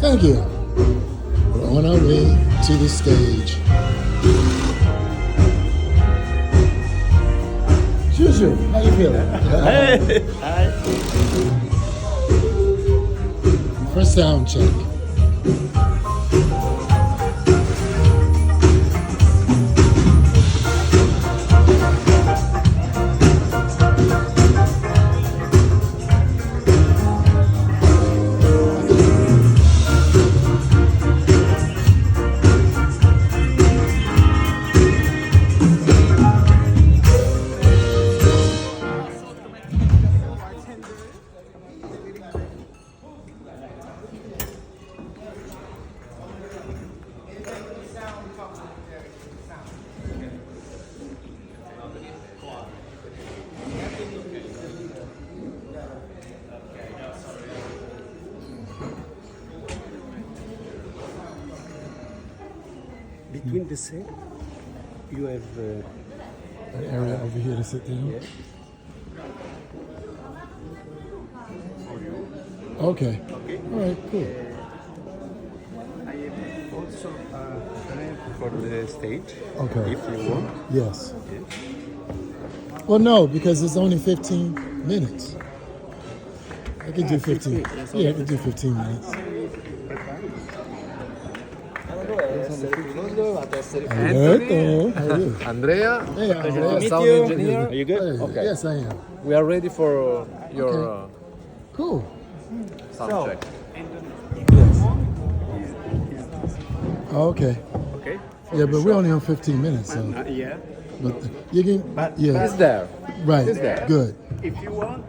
Thank you. We're on our way to the stage. Juju, how you feeling? Hey! Hi! First sound check. Between the set, you have An area over here to sit down. yes. Okay. Okay. All right, cool. I have also a ramp for the stage. Okay. If you want. Yes. Yes. Well, no, because it's only 15 minutes. I could do 15. Yeah, I could do 15 minutes. Anthony, How are you? Andrea, Hey, Andrea. sound engineer. Are you good? Hey, Okay. Yes, I am. We are ready for your Cool. sound So, check. Okay. Okay. Yeah, but we're only on 15 minutes, so. Yeah. But you can. But- Yeah. It's there. Right. It's there. Good. If you want,